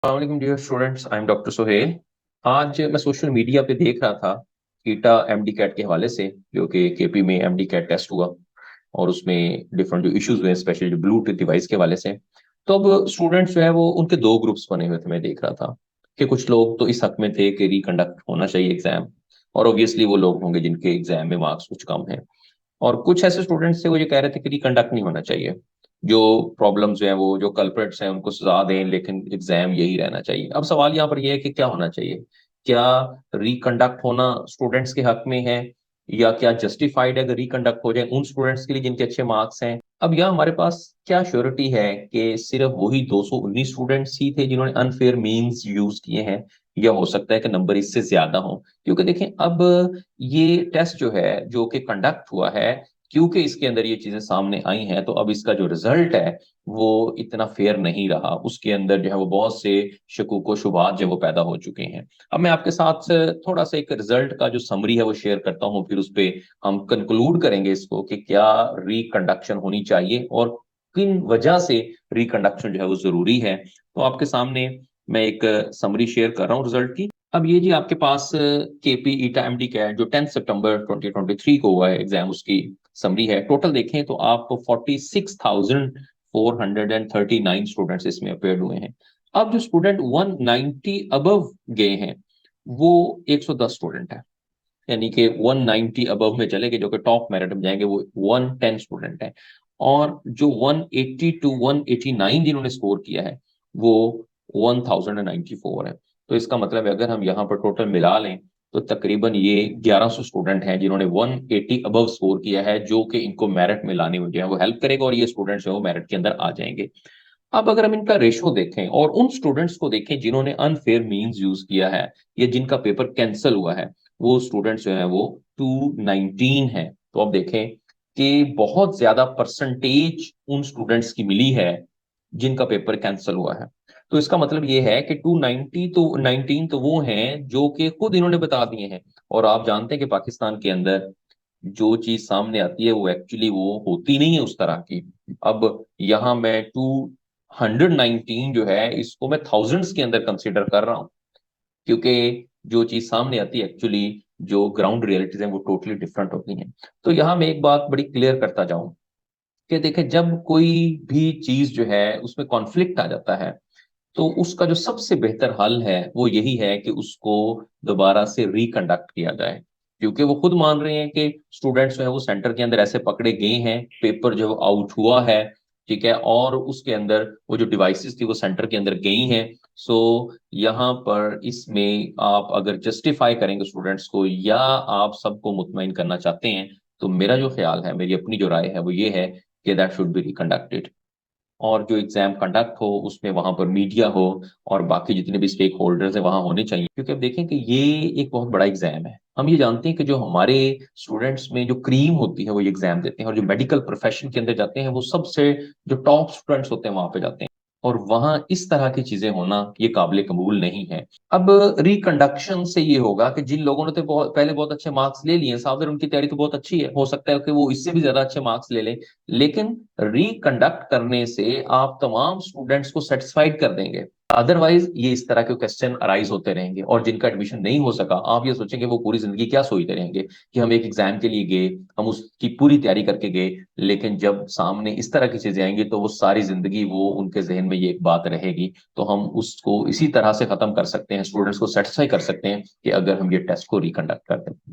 अस्सलाम dear students, I am doctor Sohail. आज मैं सोशल मीडिया पे देख रहा था कीटा एमडी कैट के हवाले से, जो कि केपी में एमडी कैट टेस्ट हुआ और उसमें डिफरेंट जो इश्यूज हुए, स्पेशली जो ब्लूटूथ डिवाइस के हवाले से। तो अब स्टूडेंट्स जो है वो उनके दो ग्रुप्स बने हुए थे। मैं देख रहा था कि कुछ लोग तो इस हक में थे कि रिकंडक्ट होना चाहिए एग्जाम, और ऑब्वियसली वो लोग होंगे जिनके एग्जाम में मार्क्स कुछ कम है। और कुछ ऐसे स्टूडेंट्स थे वो ये कह रहे थे कि रिकंडक्ट नहीं होना चाहिए, जो प्रॉब्लम्स हैं, वो जो कल्प्रिट्स हैं उनको सजा दें, लेकिन एग्जाम यही रहना चाहिए। अब सवाल यहाँ पर यह है कि क्या होना चाहिए। क्या रिकंडक्ट होना स्टूडेंट्स के हक में है, या क्या जस्टिफाइड है अगर रिकंडक्ट हो जाए उन स्टूडेंट्स के लिए जिनके अच्छे मार्क्स हैं। अब यहाँ हमारे पास क्या श्योरिटी है कि सिर्फ वही 219 स्टूडेंट्स ही थे जिन्होंने अनफेयर मीन्स यूज किए हैं, या हो सकता है कि नंबर इससे ज्यादा हो। क्योंकि देखें, अब ये टेस्ट जो है जो कि कंडक्ट हुआ है, क्योंकि इसके अंदर ये चीजें सामने आई हैं, तो अब इसका जो रिजल्ट है वो इतना फेयर नहीं रहा। उसके अंदर जो है वो बहुत से शकूक व शुबात जो वो पैदा हो चुके हैं। अब मैं आपके साथ थोड़ा सा एक रिजल्ट का जो समरी है वो शेयर करता हूँ, फिर उस पे हम कंक्लूड करेंगे इसको कि क्या रिकंडक्शन होनी चाहिए और किन वजह से रिकंडक्शन जो है वो जरूरी है। तो आपके सामने मैं एक समरी शेयर कर रहा हूँ रिजल्ट की। अब ये जी आपके पास केपी ईटा एमडी का है, जो 10 सितंबर 2023 को हुआ है एग्जाम, उसकी समरी है। टोटल देखें तो आप 46,439 स्टूडेंट्स इसमें अपेयर हुए हैं। अब जो स्टूडेंट 190 अबव गए हैं वो 110 स्टूडेंट है, यानी कि 190 अबव में चले गए, जो कि टॉप मेरिट में जाएंगे, वो 110 स्टूडेंट है। और जो 180 टू 189 जिन्होंने स्कोर किया है वो 1094 है। तो इसका मतलब है अगर हम यहाँ पर टोटल मिला लें तो तकरीबन ये 1100 स्टूडेंट हैं जिन्होंने 180 अबव स्कोर किया है, जो कि इनको मेरिट में लाने में जो है वो हेल्प करेगा, और ये स्टूडेंट्स जो है वो मेरिट के अंदर आ जाएंगे। अब अगर हम इनका रेशो देखें और उन स्टूडेंट्स को देखें जिन्होंने अनफेयर मीन्स यूज किया है या जिनका पेपर कैंसिल हुआ है, वो स्टूडेंट्स जो है वो 219 है। तो अब देखें कि बहुत ज्यादा परसेंटेज उन स्टूडेंट्स की मिली है जिनका पेपर कैंसिल हुआ है। तो इसका मतलब ये है कि 290 तो 19 तो वो हैं जो कि खुद इन्होंने बता दिए हैं। और आप जानते हैं कि पाकिस्तान के अंदर जो चीज सामने आती है वो एक्चुअली वो होती नहीं है उस तरह की। अब यहाँ मैं 219 जो है इसको मैं थाउजेंड्स के अंदर कंसिडर कर रहा हूँ, क्योंकि जो चीज सामने आती है एक्चुअली जो ग्राउंड रियलिटीज है वो टोटली डिफरेंट होती हैं। तो यहाँ मैं एक बात बड़ी क्लियर करता जाऊं कि देखें, जब कोई भी चीज जो है उसमें कॉन्फ्लिक्ट आ जाता है तो उसका जो सबसे बेहतर हल है वो यही है कि उसको दोबारा से रिकंडक्ट किया जाए। क्योंकि वो खुद मान रहे हैं कि स्टूडेंट्स जो है वो सेंटर के अंदर ऐसे पकड़े गए हैं, पेपर जो आउट हुआ है, ठीक है, और उसके अंदर वो जो डिवाइसेस थी वो सेंटर के अंदर गई हैं। सो यहाँ पर इसमें आप अगर जस्टिफाई करेंगे स्टूडेंट्स को या आप सबको मुतमईन करना चाहते हैं, तो मेरा जो ख्याल है, मेरी अपनी जो राय है वो ये है कि दैट शुड बी रिकंडक्टेड। और जो एग्जाम कंडक्ट हो उसमें वहां पर मीडिया हो और बाकी जितने भी स्टेक होल्डर्स हैं वहां होने चाहिए। क्योंकि अब देखें कि ये एक बहुत बड़ा एग्जाम है। हम ये जानते हैं कि जो हमारे स्टूडेंट्स में जो क्रीम होती है वो ये एग्जाम देते हैं, और जो मेडिकल प्रोफेशन के अंदर जाते हैं वो सबसे जो टॉप स्टूडेंट्स होते हैं वहां पे जाते हैं। और वहां इस तरह की चीजें होना ये काबिल कबूल नहीं है। अब रिकंडक्शन से ये होगा कि जिन लोगों ने तो पहले बहुत अच्छे मार्क्स ले लिए, साहब उनकी तैयारी तो बहुत अच्छी है, हो सकता है कि वो इससे भी ज्यादा अच्छे मार्क्स ले लें, लेकिन रिकंडक्ट करने से आप तमाम स्टूडेंट्स को सेटिस्फाइड कर देंगे। अदरवाइज ये इस तरह के क्वेश्चन अराइज होते रहेंगे, और जिनका एडमिशन नहीं हो सका आप ये सोचेंगे वो पूरी जिंदगी क्या सोचते रहेंगे कि हम एक एग्जाम के लिए गए, हम उसकी पूरी तैयारी करके गए, लेकिन जब सामने इस तरह की चीजें आएंगी तो वो सारी जिंदगी वो उनके जहन में ये एक बात रहेगी। तो हम उसको इसी तरह से खत्म कर सकते हैं, स्टूडेंट्स को सेटिस्फाई कर सकते हैं कि अगर हम ये टेस्ट को रिकंडक्ट करते हैं।